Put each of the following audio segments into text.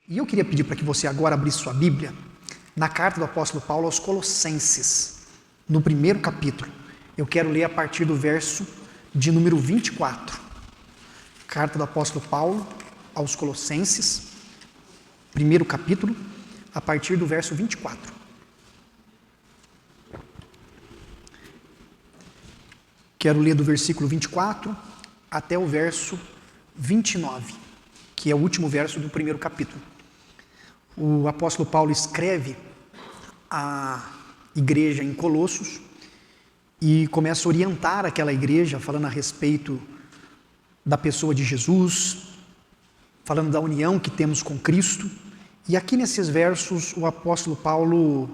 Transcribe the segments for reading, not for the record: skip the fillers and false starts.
E eu queria pedir para que você agora abrisse sua Bíblia na carta do apóstolo Paulo aos Colossenses, no primeiro capítulo. Eu quero ler a partir do verso de número 24. Carta do apóstolo Paulo aos Colossenses, primeiro capítulo, a partir do verso 24. Quero ler do versículo 24 até o verso 29, que é o último verso do primeiro capítulo. O apóstolo Paulo escreve à igreja em Colossos e começa a orientar aquela igreja, falando a respeito da pessoa de Jesus, falando da união que temos com Cristo. E aqui nesses versos o apóstolo Paulo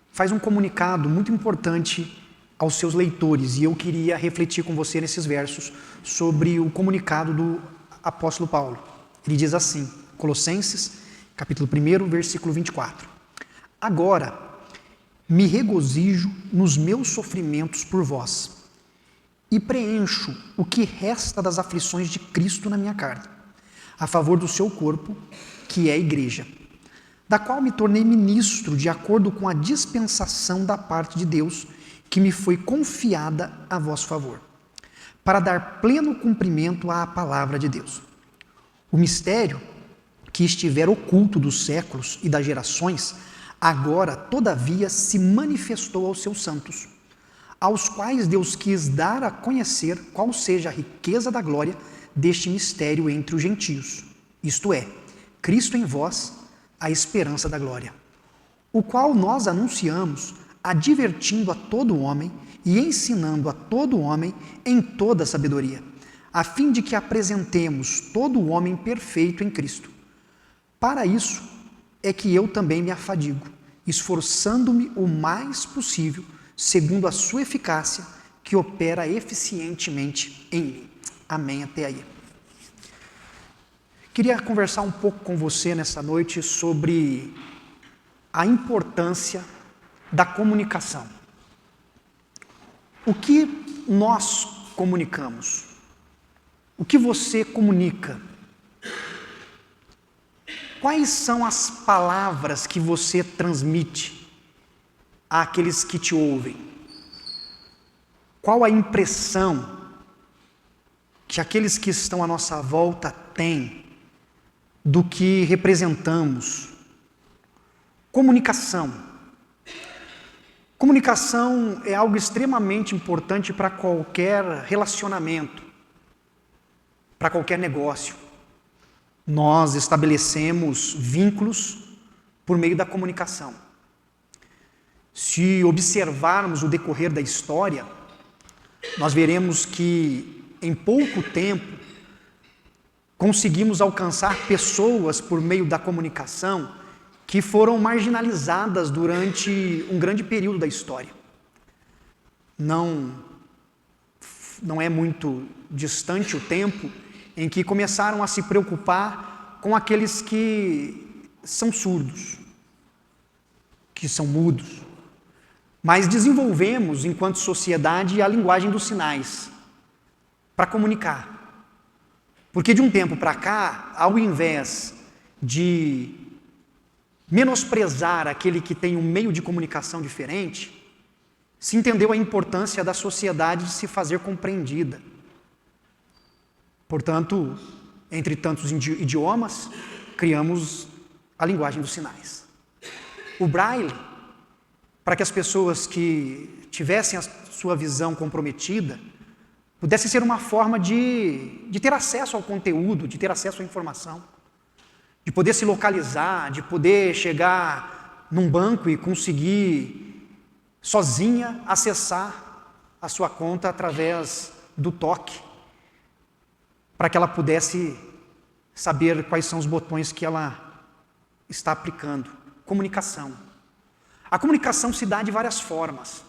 faz um comunicado muito importante aos seus leitores, e eu queria refletir com você nesses versos sobre o comunicado do apóstolo Paulo. Ele diz assim, Colossenses, capítulo 1, versículo 24. Agora, me regozijo nos meus sofrimentos por vós, e preencho o que resta das aflições de Cristo na minha carne, a favor do seu corpo, que é a igreja, da qual me tornei ministro de acordo com a dispensação da parte de Deus, que me foi confiada a vosso favor, para dar pleno cumprimento à palavra de Deus. O mistério que estiver oculto dos séculos e das gerações, agora, todavia, se manifestou aos seus santos, aos quais Deus quis dar a conhecer qual seja a riqueza da glória deste mistério entre os gentios, isto é, Cristo em vós, a esperança da glória, o qual nós anunciamos, advertindo a todo homem e ensinando a todo homem em toda sabedoria, a fim de que apresentemos todo o homem perfeito em Cristo. Para isso é que eu também me afadigo, esforçando-me o mais possível, segundo a sua eficácia, que opera eficientemente em mim. Amém, até aí. Queria conversar um pouco com você nessa noite sobre a importância da comunicação. O que nós comunicamos? O que você comunica? Quais são as palavras que você transmite àqueles que te ouvem? Qual a impressão que aqueles que estão à nossa volta têm do que representamos? Comunicação. Comunicação é algo extremamente importante para qualquer relacionamento, para qualquer negócio. Nós estabelecemos vínculos por meio da comunicação. Se observarmos o decorrer da história, nós veremos que em pouco tempo conseguimos alcançar pessoas por meio da comunicação que foram marginalizadas durante um grande período da história. Não é muito distante o tempo em que começaram a se preocupar com aqueles que são surdos, que são mudos. Mas desenvolvemos, enquanto sociedade, a linguagem dos sinais para comunicar. Porque de um tempo para cá, ao invés de menosprezar aquele que tem um meio de comunicação diferente, se entendeu a importância da sociedade de se fazer compreendida. Portanto, entre tantos idiomas, criamos a linguagem dos sinais. O Braille, para que as pessoas que tivessem a sua visão comprometida, pudesse ser uma forma de ter acesso ao conteúdo, de ter acesso à informação, de poder se localizar, de poder chegar num banco e conseguir sozinha acessar a sua conta através do toque, para que ela pudesse saber quais são os botões que ela está aplicando. Comunicação. A comunicação se dá de várias formas.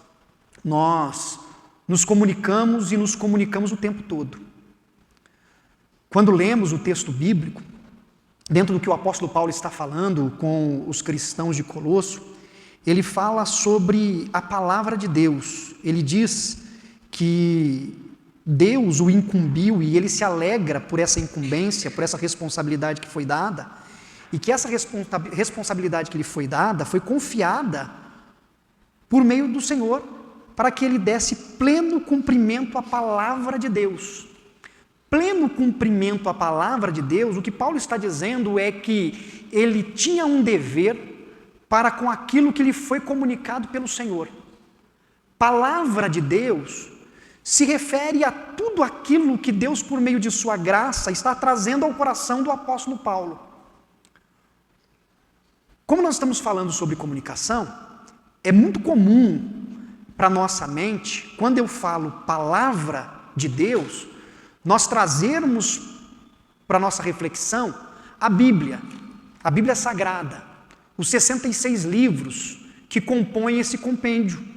Nós nos comunicamos e nos comunicamos o tempo todo. Quando lemos o texto bíblico, dentro do que o apóstolo Paulo está falando com os cristãos de Colosso, ele fala sobre a palavra de Deus. Ele diz que Deus o incumbiu e ele se alegra por essa incumbência, por essa responsabilidade que foi dada, e que essa responsabilidade que lhe foi dada foi confiada por meio do Senhor, para que ele desse pleno cumprimento à palavra de Deus. Pleno cumprimento à palavra de Deus, o que Paulo está dizendo é que ele tinha um dever para com aquilo que lhe foi comunicado pelo Senhor. Palavra de Deus se refere a tudo aquilo que Deus, por meio de sua graça, está trazendo ao coração do apóstolo Paulo. Como nós estamos falando sobre comunicação, é muito comum para a nossa mente, quando eu falo palavra de Deus, nós trazermos para a nossa reflexão a Bíblia Sagrada, os 66 livros que compõem esse compêndio.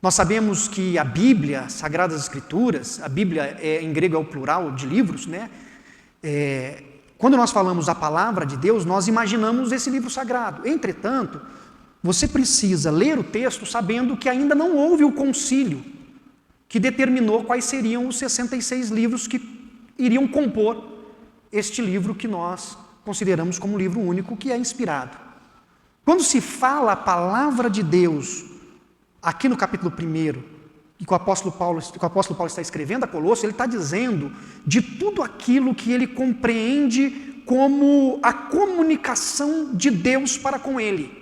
Nós sabemos que a Bíblia, Sagradas Escrituras, a Bíblia em grego é o plural de livros, né? Quando nós falamos a palavra de Deus, nós imaginamos esse livro sagrado. Entretanto, você precisa ler o texto sabendo que ainda não houve o concílio que determinou quais seriam os 66 livros que iriam compor este livro que nós consideramos como livro único, que é inspirado. Quando se fala a palavra de Deus, aqui no capítulo 1, e que o apóstolo Paulo está escrevendo a Colossos, ele está dizendo de tudo aquilo que ele compreende como a comunicação de Deus para com ele.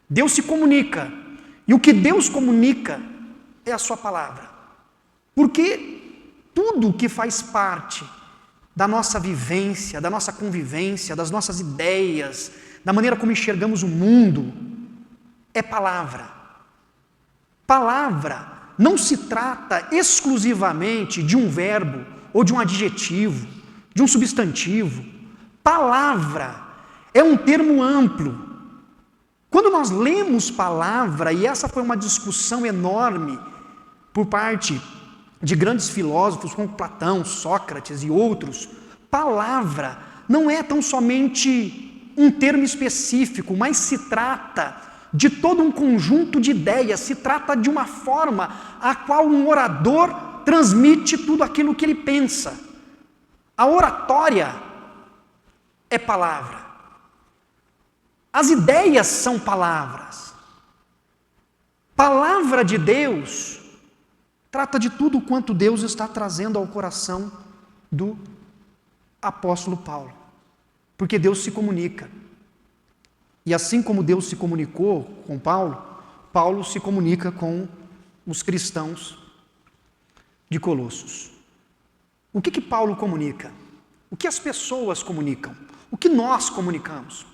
Deus se comunica, e o que Deus comunica é a sua palavra. Porque tudo que faz parte da nossa vivência, da nossa convivência, das nossas ideias, da maneira como enxergamos o mundo, é palavra. Palavra não se trata exclusivamente de um verbo, ou de um adjetivo, de um substantivo. Palavra é um termo amplo. Quando nós lemos palavra, e essa foi uma discussão enorme por parte de grandes filósofos como Platão, Sócrates e outros, palavra não é tão somente um termo específico, mas se trata de todo um conjunto de ideias, se trata de uma forma a qual um orador transmite tudo aquilo que ele pensa. A oratória é palavra. As ideias são palavras. Palavra de Deus trata de tudo quanto Deus está trazendo ao coração do apóstolo Paulo. Porque Deus se comunica. E assim como Deus se comunicou com Paulo, Paulo se comunica com os cristãos de Colossos. O que Paulo comunica? O que as pessoas comunicam? O que nós comunicamos?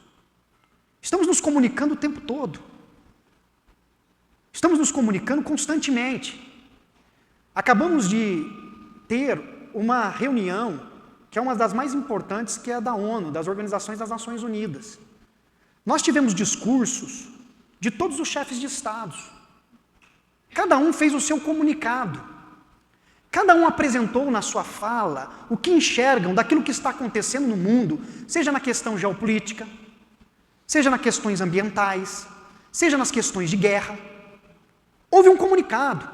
Estamos nos comunicando o tempo todo. Estamos nos comunicando constantemente. Acabamos de ter uma reunião, que é uma das mais importantes, que é a da ONU, das Organizações das Nações Unidas. Nós tivemos discursos de todos os chefes de Estados. Cada um fez o seu comunicado. Cada um apresentou na sua fala o que enxergam daquilo que está acontecendo no mundo, seja na questão geopolítica, seja nas questões ambientais, seja nas questões de guerra. Houve um comunicado.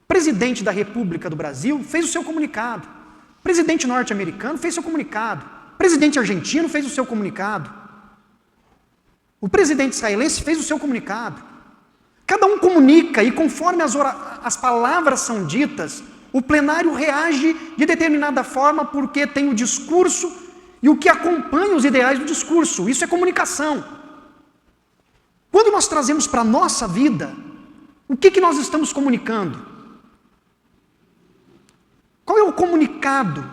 O presidente da República do Brasil fez o seu comunicado. O presidente norte-americano fez o seu comunicado. O presidente argentino fez o seu comunicado. O presidente israelense fez o seu comunicado. Cada um comunica e conforme as palavras são ditas, o plenário reage de determinada forma porque tem o discurso e o que acompanha os ideais do discurso. Isso é comunicação. Quando nós trazemos para a nossa vida, o que nós estamos comunicando? Qual é o comunicado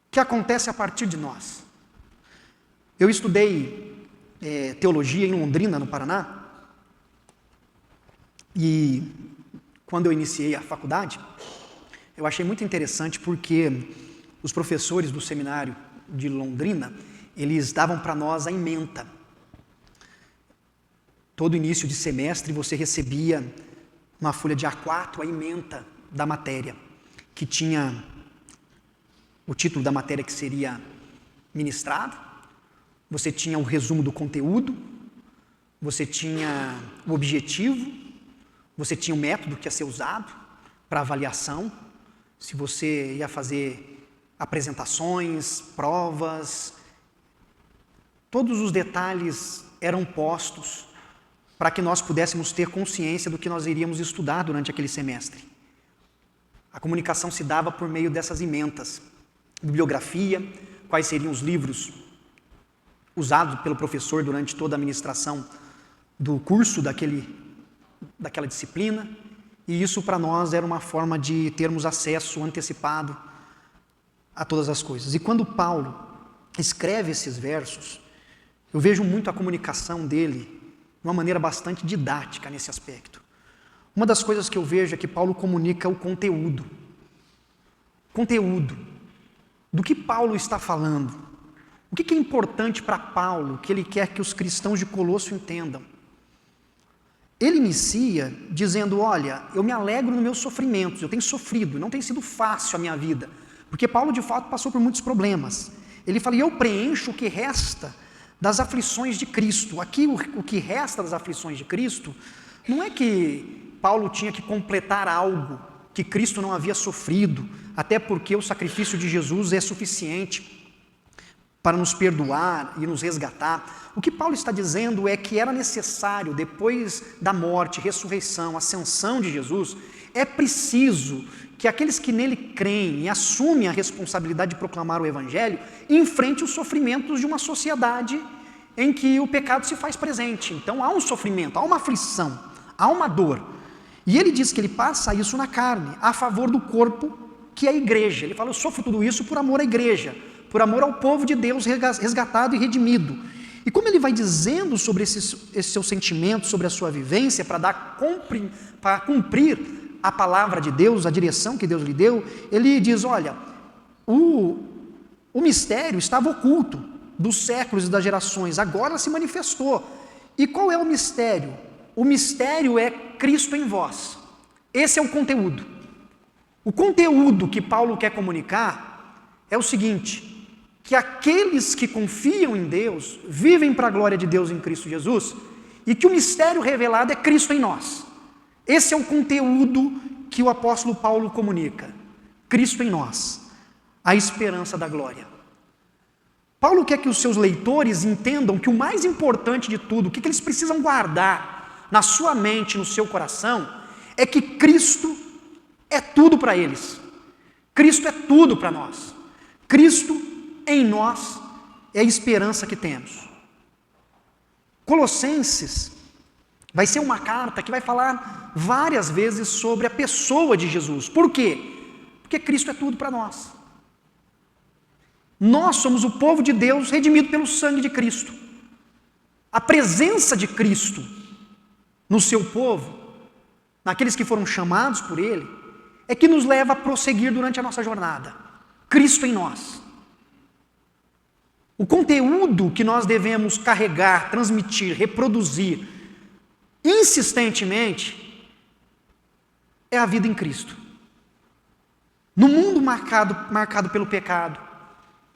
que acontece a partir de nós? Eu estudei teologia em Londrina, no Paraná, e quando eu iniciei a faculdade, eu achei muito interessante porque os professores do seminário de Londrina, eles davam para nós a ementa. Todo início de semestre você recebia uma folha de A4, a ementa da matéria, que tinha o título da matéria que seria ministrado, você tinha o resumo do conteúdo, você tinha o objetivo, você tinha o método que ia ser usado para avaliação, se você ia fazer apresentações, provas, todos os detalhes eram postos para que nós pudéssemos ter consciência do que nós iríamos estudar durante aquele semestre. A comunicação se dava por meio dessas ementas, bibliografia, quais seriam os livros usados pelo professor durante toda a administração do curso daquela disciplina, e isso para nós era uma forma de termos acesso antecipado a todas as coisas. E quando Paulo escreve esses versos, eu vejo muito a comunicação dele de uma maneira bastante didática nesse aspecto. Uma das coisas que eu vejo é que Paulo comunica o conteúdo. Conteúdo. Do que Paulo está falando? O que é importante para Paulo, que ele quer que os cristãos de Colosso entendam? Ele inicia dizendo, olha, eu me alegro nos meus sofrimentos, eu tenho sofrido, não tem sido fácil a minha vida, porque Paulo de fato passou por muitos problemas. Ele fala, e eu preencho o que resta das aflições de Cristo. Aqui o que resta das aflições de Cristo, não é que Paulo tinha que completar algo que Cristo não havia sofrido, até porque o sacrifício de Jesus é suficiente para nos perdoar e nos resgatar. O que Paulo está dizendo é que era necessário, depois da morte, ressurreição, ascensão de Jesus, é preciso que aqueles que nele creem e assumem a responsabilidade de proclamar o Evangelho, enfrentem os sofrimentos de uma sociedade em que o pecado se faz presente. Então há um sofrimento, há uma aflição, há uma dor. E ele diz que ele passa isso na carne, a favor do corpo, que é a igreja. Ele fala, eu sofro tudo isso por amor à igreja, por amor ao povo de Deus resgatado e redimido. E como ele vai dizendo sobre esse seu sentimento, sobre a sua vivência, para cumprir a palavra de Deus, a direção que Deus lhe deu, ele diz, olha, o mistério estava oculto dos séculos e das gerações, agora se manifestou. E qual é o mistério? O mistério é Cristo em vós. Esse é o conteúdo. O conteúdo que Paulo quer comunicar é o seguinte, que aqueles que confiam em Deus, vivem para a glória de Deus em Cristo Jesus, e que o mistério revelado é Cristo em nós. Esse é o conteúdo que o apóstolo Paulo comunica. Cristo em nós, a esperança da glória. Paulo quer que os seus leitores entendam que o mais importante de tudo, o que eles precisam guardar na sua mente, no seu coração, é que Cristo é tudo para eles. Cristo é tudo para nós. Cristo em nós é a esperança que temos. Colossenses vai ser uma carta que vai falar várias vezes sobre a pessoa de Jesus. Por quê? Porque Cristo é tudo para nós. Nós somos o povo de Deus redimido pelo sangue de Cristo. A presença de Cristo no seu povo, naqueles que foram chamados por Ele, é que nos leva a prosseguir durante a nossa jornada. Cristo em nós. O conteúdo que nós devemos carregar, transmitir, reproduzir insistentemente é a vida em Cristo. No mundo marcado pelo pecado,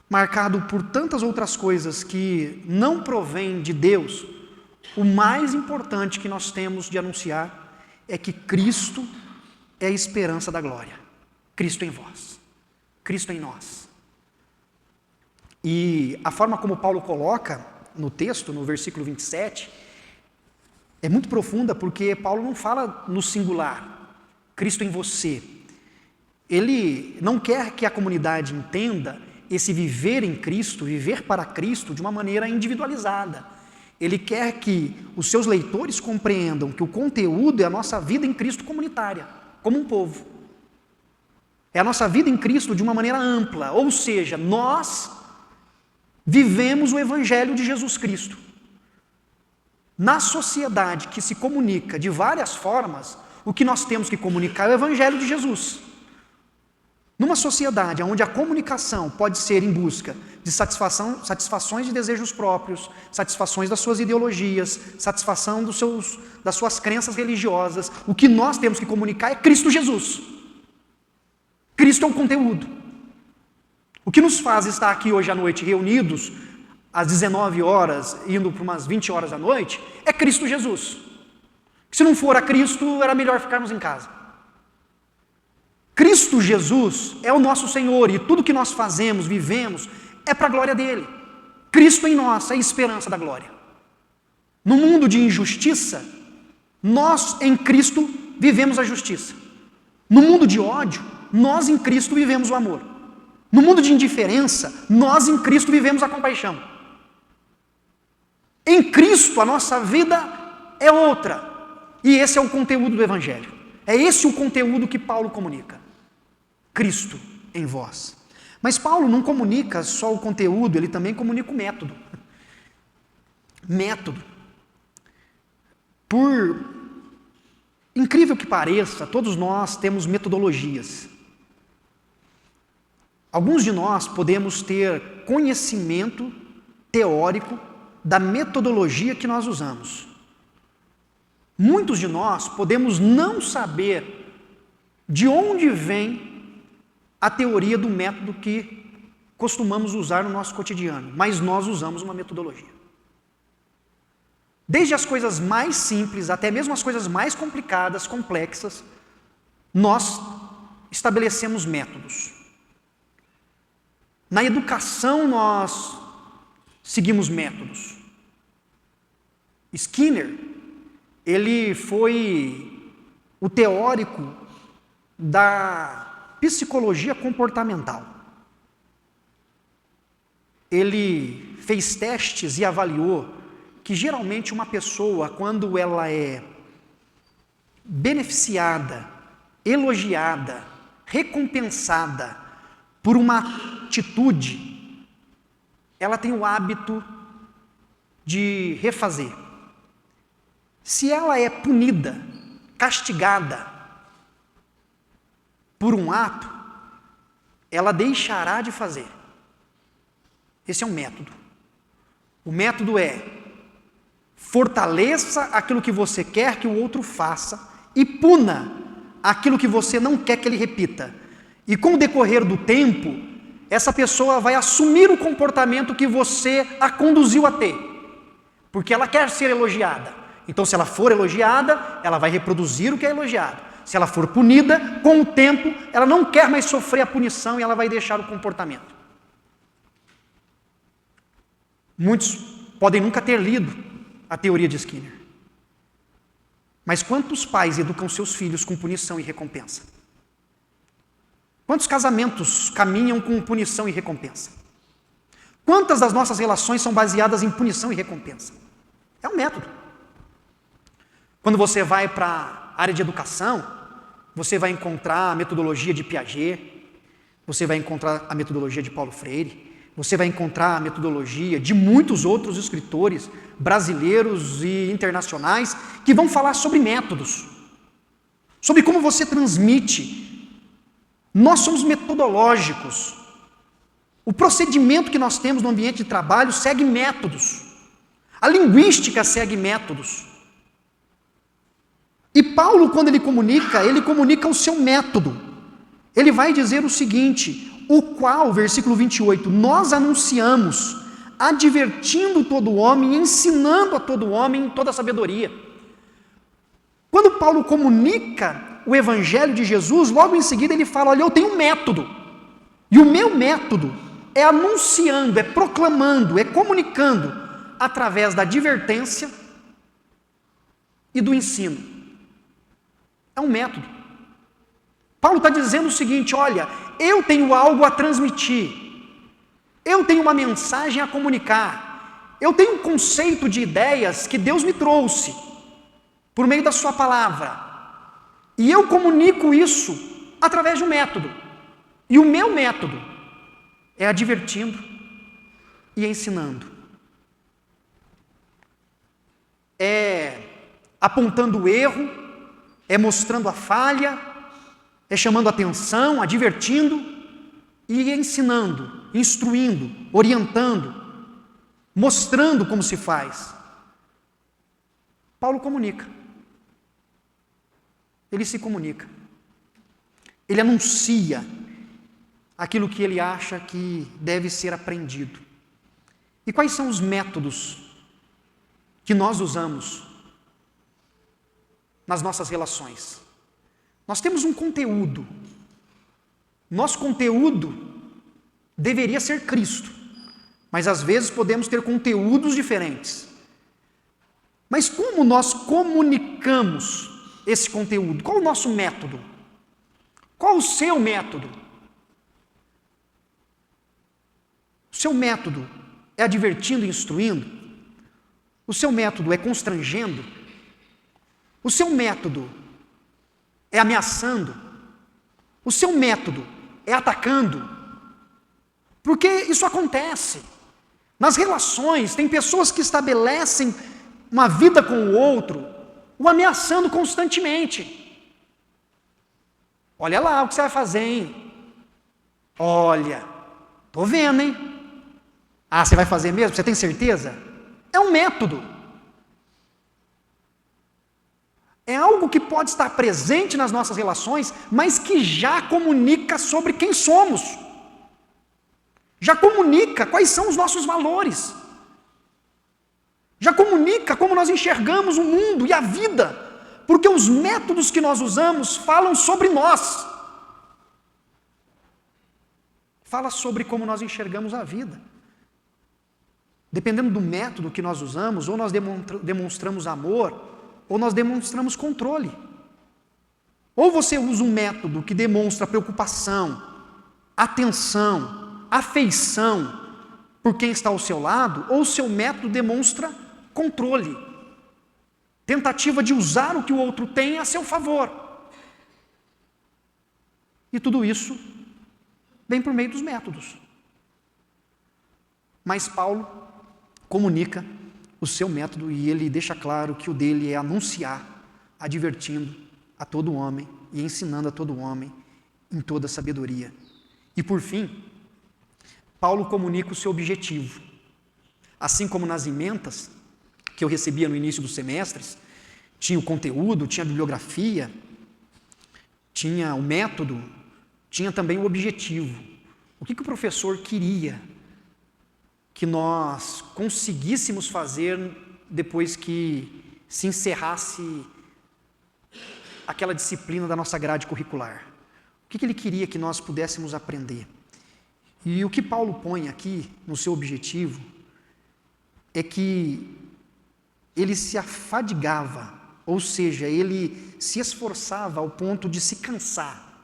marcado por tantas outras coisas que não provêm de Deus, o mais importante que nós temos de anunciar é que Cristo é a esperança da glória. Cristo em vós. Cristo em nós. E a forma como Paulo coloca no texto, no versículo 27, é muito profunda, porque Paulo não fala no singular, Cristo em você. Ele não quer que a comunidade entenda esse viver em Cristo, viver para Cristo, de uma maneira individualizada. Ele quer que os seus leitores compreendam que o conteúdo é a nossa vida em Cristo comunitária, como um povo. É a nossa vida em Cristo de uma maneira ampla, ou seja, nós vivemos o Evangelho de Jesus Cristo. Na sociedade que se comunica de várias formas, o que nós temos que comunicar é o Evangelho de Jesus. Numa sociedade onde a comunicação pode ser em busca de satisfações de desejos próprios, satisfações das suas ideologias, satisfação das suas crenças religiosas, o que nós temos que comunicar é Cristo Jesus. Cristo é o conteúdo. O que nos faz estar aqui hoje à noite reunidos, às 19 horas, indo para umas 20 horas da noite, é Cristo Jesus. Se não for a Cristo, era melhor ficarmos em casa. Cristo Jesus é o nosso Senhor, e tudo que nós fazemos, vivemos, é para a glória dEle. Cristo em nós é a esperança da glória. No mundo de injustiça, nós em Cristo vivemos a justiça. No mundo de ódio, nós em Cristo vivemos o amor. No mundo de indiferença, nós em Cristo vivemos a compaixão. Em Cristo a nossa vida é outra. E esse é o conteúdo do Evangelho. É esse o conteúdo que Paulo comunica. Cristo em vós. Mas Paulo não comunica só o conteúdo, ele também comunica o método. Método. Por incrível que pareça, todos nós temos metodologias. Alguns de nós podemos ter conhecimento teórico da metodologia que nós usamos. Muitos de nós podemos não saber de onde vem a teoria do método que costumamos usar no nosso cotidiano, mas nós usamos uma metodologia. Desde as coisas mais simples até mesmo as coisas mais complicadas, complexas, nós estabelecemos métodos. Na educação nós seguimos métodos. Skinner, ele foi o teórico da psicologia comportamental. Ele fez testes e avaliou que geralmente uma pessoa, quando ela é beneficiada, elogiada, recompensada por uma atitude, ela tem o hábito de refazer. Se ela é punida, castigada por um ato, ela deixará de fazer. Esse é um método. O método é: fortaleça aquilo que você quer que o outro faça e puna aquilo que você não quer que ele repita. E com o decorrer do tempo, essa pessoa vai assumir o comportamento que você a conduziu a ter, porque ela quer ser elogiada. Então, se ela for elogiada, ela vai reproduzir o que é elogiado. Se ela for punida, com o tempo, ela não quer mais sofrer a punição e ela vai deixar o comportamento. Muitos podem nunca ter lido a teoria de Skinner. Mas quantos pais educam seus filhos com punição e recompensa? Quantos casamentos caminham com punição e recompensa? Quantas das nossas relações são baseadas em punição e recompensa? É um método. Quando você vai para a área de educação, você vai encontrar a metodologia de Piaget, você vai encontrar a metodologia de Paulo Freire, você vai encontrar a metodologia de muitos outros escritores brasileiros e internacionais que vão falar sobre métodos, sobre como você transmite. Nós somos metodológicos. O procedimento que nós temos no ambiente de trabalho segue métodos. A linguística segue métodos. E Paulo, quando ele comunica o seu método. Ele vai dizer o seguinte: o qual, versículo 28, nós anunciamos, advertindo todo homem, ensinando a todo homem em toda sabedoria. Quando Paulo comunica o evangelho de Jesus, logo em seguida ele fala: olha, eu tenho um método. E o meu método é anunciando, é proclamando, é comunicando através da advertência e do ensino. É um método. Paulo está dizendo o seguinte: olha, eu tenho algo a transmitir, eu tenho uma mensagem a comunicar, eu tenho um conceito de ideias que Deus me trouxe por meio da sua palavra, e eu comunico isso através de um método. E o meu método é advertindo e ensinando, é apontando o erro, é mostrando a falha, é chamando a atenção, advertindo e ensinando, instruindo, orientando, mostrando como se faz. Paulo comunica. Ele se comunica. Ele anuncia aquilo que ele acha que deve ser aprendido. E quais são os métodos que nós usamos nas nossas relações? Nós temos um conteúdo. Nosso conteúdo deveria ser Cristo. mas às vezes podemos ter conteúdos diferentes. Mas como nós comunicamos esse conteúdo? Qual o nosso método? Qual o seu método? O seu método é advertindo e instruindo? O seu método é constrangendo? O seu método é ameaçando? O seu método é atacando? Porque isso acontece. Nas relações, tem pessoas que estabelecem uma vida com o outro, o ameaçando constantemente. Olha lá o que você vai fazer, hein? Olha, tô vendo, hein? Ah, você vai fazer mesmo? Você tem certeza? É um método. É algo que pode estar presente nas nossas relações, mas que já comunica sobre quem somos. Já comunica quais são os nossos valores. Já comunica como nós enxergamos o mundo e a vida, porque os métodos que nós usamos falam sobre nós. Fala sobre como nós enxergamos a vida. Dependendo do método que nós usamos, ou nós demonstramos amor, ou nós demonstramos controle. Ou você usa um método que demonstra preocupação, atenção, afeição por quem está ao seu lado, ou o seu método demonstra controle, tentativa de usar o que o outro tem a seu favor. E tudo isso vem por meio dos métodos. Mas Paulo comunica o seu método e ele deixa claro que o dele é anunciar, advertindo a todo homem e ensinando a todo homem em toda sabedoria. E por fim, Paulo comunica o seu objetivo. Assim como nas ementas que eu recebia no início dos semestres, tinha o conteúdo, tinha a bibliografia, tinha o método, tinha também o objetivo. O que o professor queria que nós conseguíssemos fazer depois que se encerrasse aquela disciplina da nossa grade curricular? O que ele queria que nós pudéssemos aprender? E o que Paulo põe aqui no seu objetivo é que ele se afadigava, ou seja, ele se esforçava ao ponto de se cansar,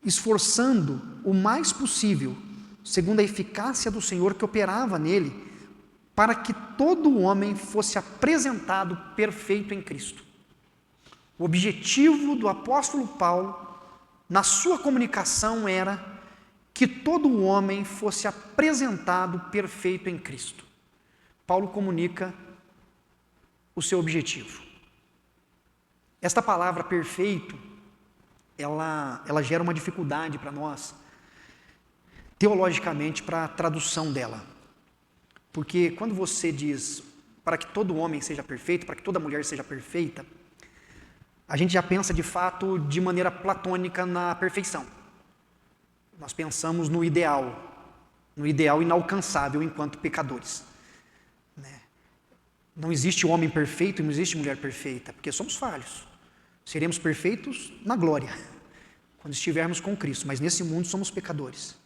esforçando o mais possível, segundo a eficácia do Senhor que operava nele, para que todo homem fosse apresentado perfeito em Cristo. O objetivo do apóstolo Paulo, na sua comunicação, era que todo homem fosse apresentado perfeito em Cristo. Paulo comunica o seu objetivo. Esta palavra perfeito, ela gera uma dificuldade para nós, teologicamente, para a tradução dela. Porque quando você diz para que todo homem seja perfeito, para que toda mulher seja perfeita, a gente já pensa de fato de maneira platônica na perfeição. Nós pensamos no ideal inalcançável enquanto pecadores. Não existe homem perfeito e não existe mulher perfeita, porque somos falhos. Seremos perfeitos na glória, quando estivermos com Cristo, mas nesse mundo somos pecadores.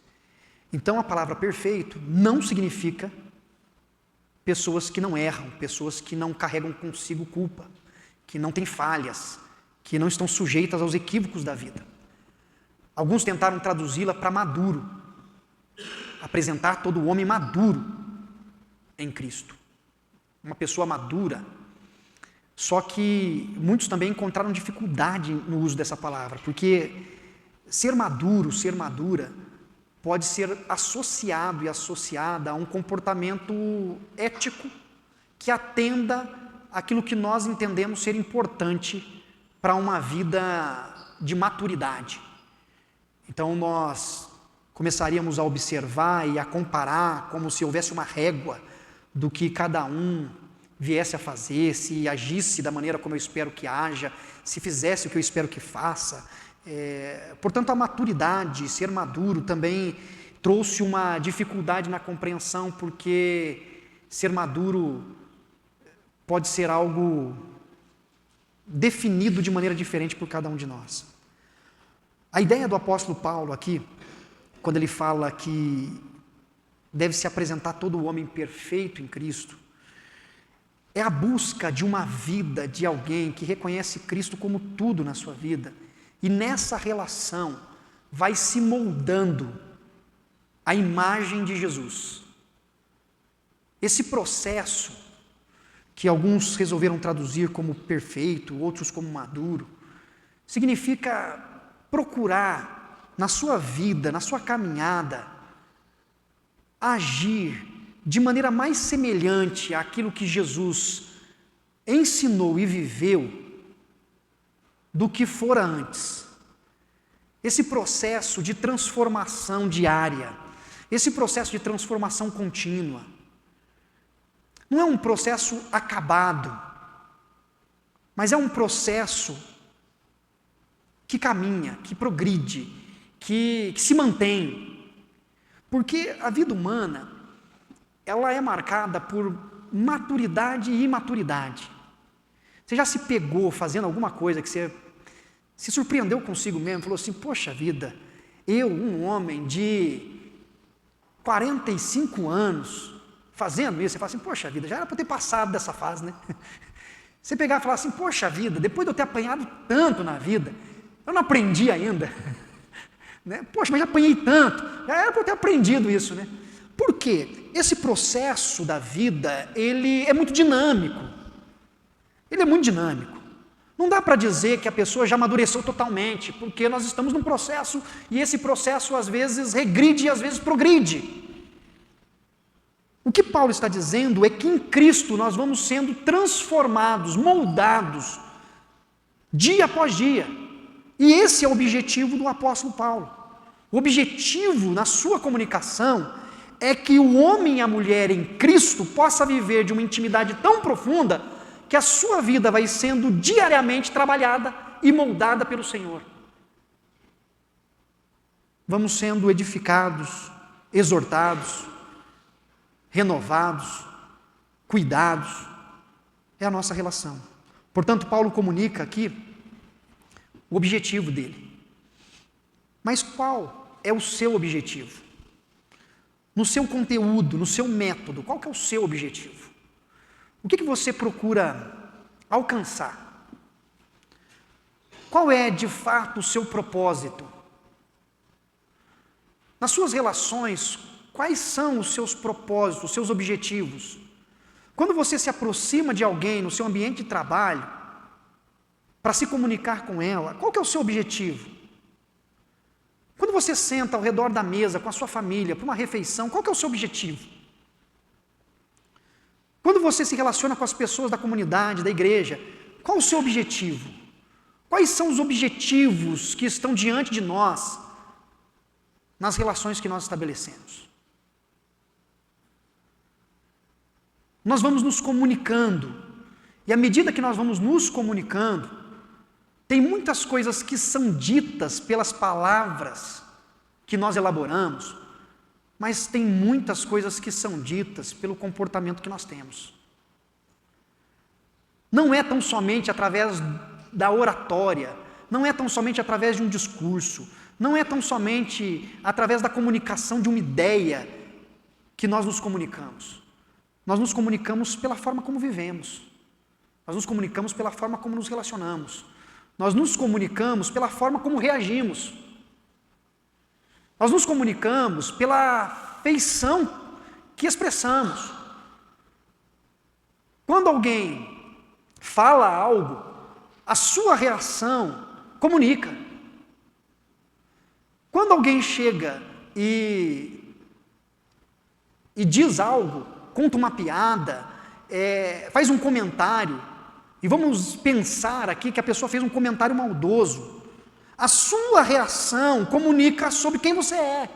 Então a palavra perfeito não significa pessoas que não erram, pessoas que não carregam consigo culpa, que não têm falhas, que não estão sujeitas aos equívocos da vida. Alguns tentaram traduzi-la para maduro, apresentar todo o homem maduro em Cristo. Uma pessoa madura. Só que muitos também encontraram dificuldade no uso dessa palavra, porque ser maduro, ser madura, pode ser associado e associada a um comportamento ético que atenda àquilo que nós entendemos ser importante para uma vida de maturidade. Então nós começaríamos a observar e a comparar como se houvesse uma régua do que cada um viesse a fazer, se agisse da maneira como eu espero que haja, se fizesse o que eu espero que faça. Portanto, a maturidade, ser maduro, também trouxe uma dificuldade na compreensão, porque ser maduro pode ser algo definido de maneira diferente por cada um de nós. A ideia do apóstolo Paulo aqui, quando ele fala que deve se apresentar todo o homem perfeito em Cristo, é a busca de uma vida de alguém que reconhece Cristo como tudo na sua vida, e nessa relação vai se moldando a imagem de Jesus. Esse processo, que alguns resolveram traduzir como perfeito, outros como maduro, significa procurar na sua vida, na sua caminhada, agir de maneira mais semelhante àquilo que Jesus ensinou e viveu do que fora antes. Esse processo de transformação diária, esse processo de transformação contínua, não é um processo acabado, mas é um processo que caminha, que progride, que se mantém. Porque a vida humana, ela é marcada por maturidade e imaturidade. Você já se pegou fazendo alguma coisa que você se surpreendeu consigo mesmo, falou assim, poxa vida, eu, um homem de 45 anos, fazendo isso, você fala assim, poxa vida, já era para ter passado dessa fase, né? Você pegar e falar assim, poxa vida, depois de eu ter apanhado tanto na vida, eu não aprendi ainda, né? Poxa, mas já apanhei tanto, já era para eu ter aprendido isso, né? Por quê? Esse processo da vida, ele é muito dinâmico, ele é muito dinâmico. Não dá para dizer que a pessoa já amadureceu totalmente, porque nós estamos num processo, e esse processo às vezes regride e às vezes progride. O que Paulo está dizendo é que em Cristo nós vamos sendo transformados, moldados, dia após dia. E esse é o objetivo do apóstolo Paulo. O objetivo na sua comunicação é que o homem e a mulher em Cristo possa viver de uma intimidade tão profunda que a sua vida vai sendo diariamente trabalhada e moldada pelo Senhor. Vamos sendo edificados, exortados, renovados, cuidados, é a nossa relação. Portanto, Paulo comunica aqui o objetivo dele. Mas qual é o seu objetivo? No seu conteúdo, no seu método, qual que é o seu objetivo? O que você procura alcançar? Qual é, de fato, o seu propósito? Nas suas relações, quais são os seus propósitos, os seus objetivos? Quando você se aproxima de alguém no seu ambiente de trabalho, para se comunicar com ela, qual que é o seu objetivo? Quando você senta ao redor da mesa com a sua família, para uma refeição, qual que é o seu objetivo? Quando você se relaciona com as pessoas da comunidade, da igreja, qual o seu objetivo? Quais são os objetivos que estão diante de nós nas relações que nós estabelecemos? Nós vamos nos comunicando, e à medida que nós vamos nos comunicando, tem muitas coisas que são ditas pelas palavras que nós elaboramos, mas tem muitas coisas que são ditas pelo comportamento que nós temos. Não é tão somente através da oratória, não é tão somente através de um discurso, não é tão somente através da comunicação de uma ideia que nós nos comunicamos. Nós nos comunicamos pela forma como vivemos, nós nos comunicamos pela forma como nos relacionamos, nós nos comunicamos pela forma como reagimos, nós nos comunicamos pela feição que expressamos. Quando alguém fala algo, a sua reação comunica. Quando alguém chega e diz algo, conta uma piada, faz um comentário, e vamos pensar aqui que a pessoa fez um comentário maldoso, a sua reação comunica sobre quem você é.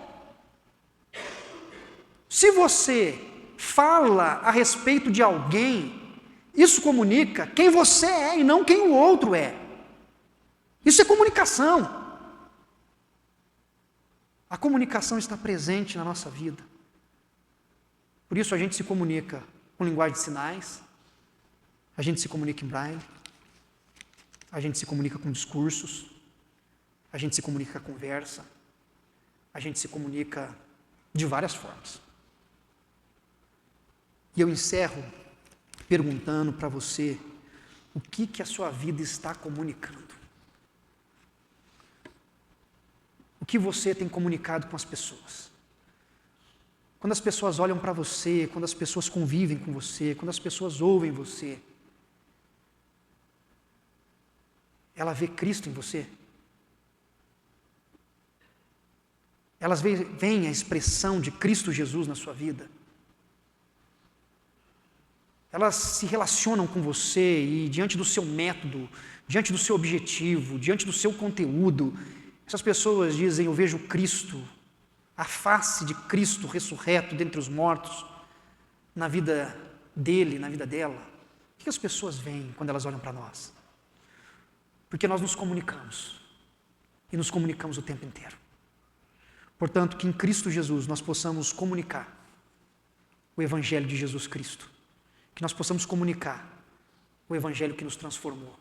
Se você fala a respeito de alguém, isso comunica quem você é e não quem o outro é. Isso é comunicação. A comunicação está presente na nossa vida. Por isso a gente se comunica com linguagem de sinais, a gente se comunica em braille, a gente se comunica com discursos, a gente se comunica com conversa, a gente se comunica de várias formas. E eu encerro perguntando para você, o que a sua vida está comunicando? O que você tem comunicado com as pessoas? Quando as pessoas olham para você, quando as pessoas convivem com você, quando as pessoas ouvem você, ela vê Cristo em você? Elas veem a expressão de Cristo Jesus na sua vida? Elas se relacionam com você e diante do seu método, diante do seu objetivo, diante do seu conteúdo, essas pessoas dizem, eu vejo Cristo, a face de Cristo ressurreto dentre os mortos, na vida dele, na vida dela. O que as pessoas veem quando elas olham para nós? Porque nós nos comunicamos, e nos comunicamos o tempo inteiro. Portanto, que em Cristo Jesus nós possamos comunicar o Evangelho de Jesus Cristo, que nós possamos comunicar o Evangelho que nos transformou,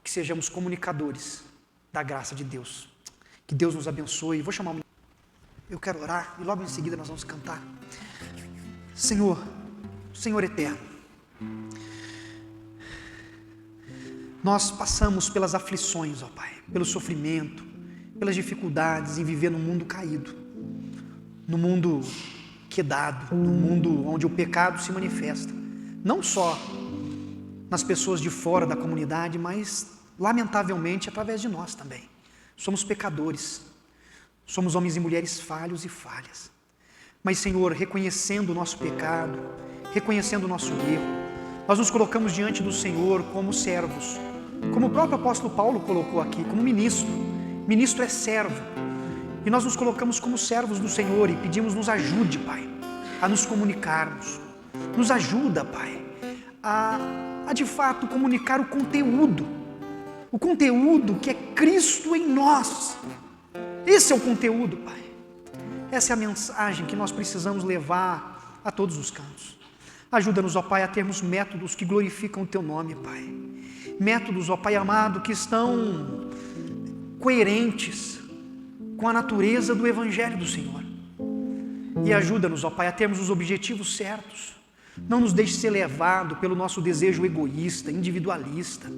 que sejamos comunicadores da graça de Deus. Que Deus nos abençoe. Vou chamar eu quero orar e logo em seguida nós vamos cantar. Senhor eterno, nós passamos pelas aflições, ó Pai, pelo sofrimento, pelas dificuldades em viver num mundo caído, num mundo quedado, num mundo onde o pecado se manifesta, não só nas pessoas de fora da comunidade, mas lamentavelmente através de nós também. Somos pecadores, somos homens e mulheres falhos e falhas, mas Senhor, reconhecendo o nosso pecado, reconhecendo o nosso erro, nós nos colocamos diante do Senhor como servos, como o próprio apóstolo Paulo colocou aqui, como ministro é servo, e nós nos colocamos como servos do Senhor e pedimos, nos ajude, Pai, a nos comunicarmos, nos ajuda, Pai, a de fato comunicar o conteúdo que é Cristo em nós. Esse é o conteúdo, Pai. Essa é a mensagem que nós precisamos levar a todos os cantos. Ajuda-nos, ó Pai, a termos métodos que glorificam o Teu nome, Pai. Métodos, ó Pai amado, que estão coerentes com a natureza do Evangelho do Senhor. E ajuda-nos, ó Pai, a termos os objetivos certos. Não nos deixe ser levado pelo nosso desejo egoísta, individualista,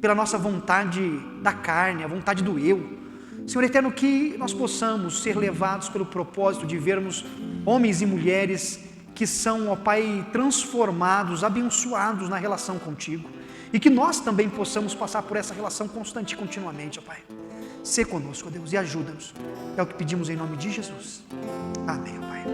pela nossa vontade da carne, a vontade do eu. Senhor eterno, que nós possamos ser levados pelo propósito de vermos homens e mulheres que são, ó Pai, transformados, abençoados na relação contigo. E que nós também possamos passar por essa relação constante e continuamente, ó Pai. Sê conosco, ó Deus, e ajuda-nos. É o que pedimos em nome de Jesus. Amém, ó Pai.